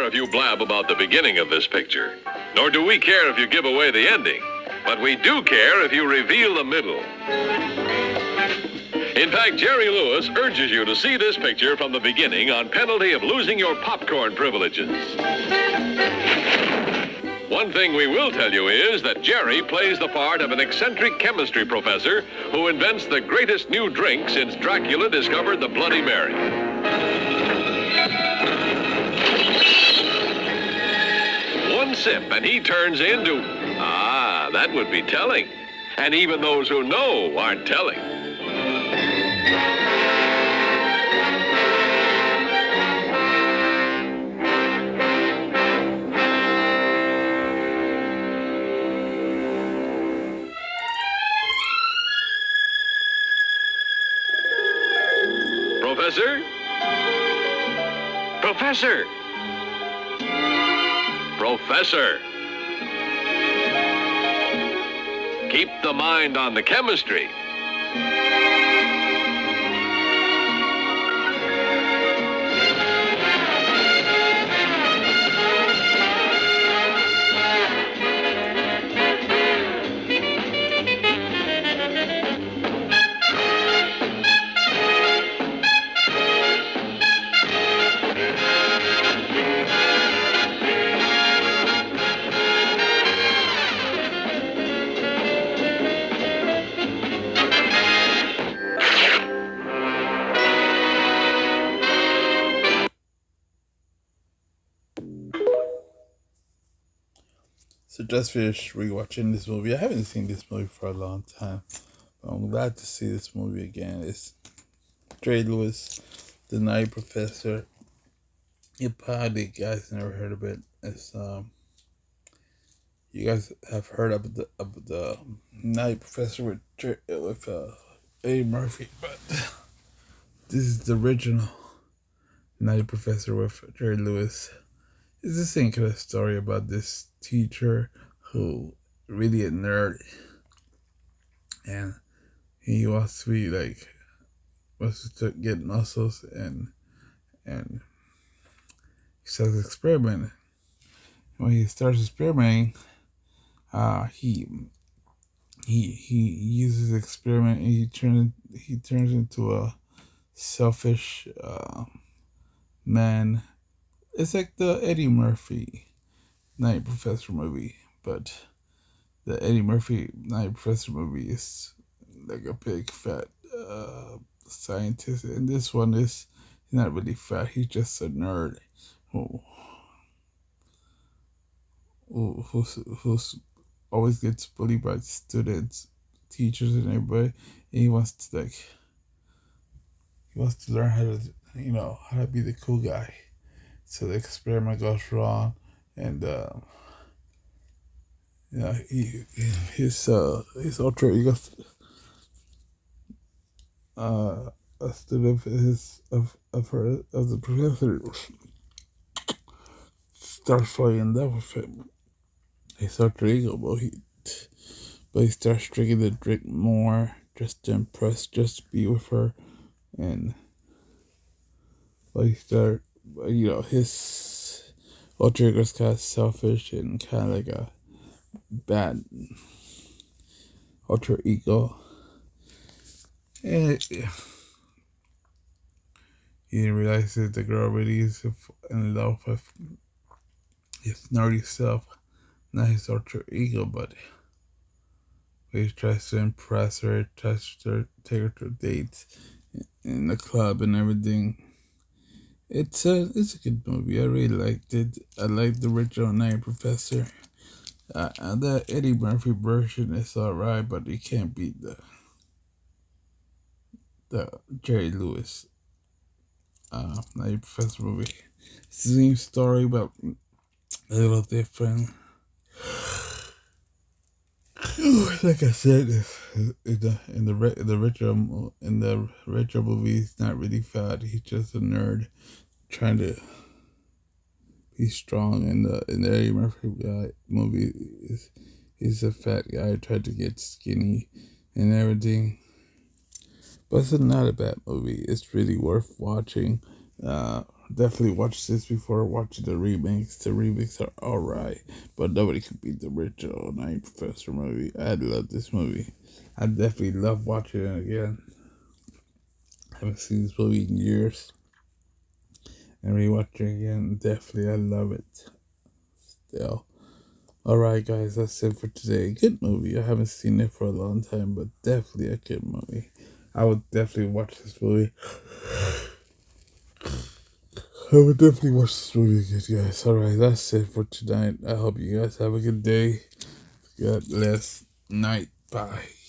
care if you blab about the beginning of this picture, nor do we care if you give away the ending, but we do care if you reveal the middle. In fact, Jerry Lewis urges you to see this picture from the beginning on penalty of losing your popcorn privileges. One thing we will tell you is that Jerry plays the part of an eccentric chemistry professor who invents the greatest new drink since Dracula discovered the Bloody Mary. One sip and he turns into... that would be telling. And even those who know aren't telling. Professor? Professor! Professor! Keep the mind on the chemistry. So just finished rewatching this movie. I haven't seen this movie for a long time. But I'm glad to see this movie again. It's Jerry Lewis, the Nutty Professor. You probably guys never heard of it. It's you guys have heard of the Nutty Professor with Eddie Murphy, but this is the original Nutty Professor with Jerry Lewis. It's the same kind of story about this teacher who really a nerd, and he wants to get muscles, and he starts experimenting. When he starts experimenting, he uses experiment, and he turns into a selfish man. It's like the Eddie Murphy Nutty Professor movie, but the Eddie Murphy Nutty Professor movie is like a big fat scientist, and this one is not really fat. He's just a nerd who's always gets bullied by students, teachers, and everybody. And he wants to learn how to be the cool guy. So the experiment goes wrong, and his alter ego, a student of the professor, starts falling in love with him. His alter ego, but he starts drinking the drink more just to impress, just to be with her, and his alter ego is kind of selfish and kind of like a bad alter ego. And he didn't realize that the girl really is in love with his nerdy self, not his alter ego, but he tries to impress her, tries to take her to dates in the club and everything. It's a good movie. I really liked it. I liked the original Nutty Professor. The Eddie Murphy version is alright, but it can't beat the Jerry Lewis Nutty Professor movie. It's the same story, but a little different. Like I said, in the retro movie, he's not really fat. He's just a nerd trying to be strong. In the Eddie Murphy movie, he's a fat guy trying to get skinny and everything. But it's not a bad movie. It's really worth watching. definitely watch this before watching the remakes. The remakes are alright, but nobody can beat the original Night Professor movie. I love this movie. I definitely love watching it again. I haven't seen this movie in years. And rewatching it again, definitely I love it. Still. Alright guys, that's it for today. Good movie. I haven't seen it for a long time, but definitely a good movie. I would definitely watch this movie. I would definitely watch this movie again, guys. Alright, that's it for tonight. I hope you guys have a good day. God bless. Night. Bye.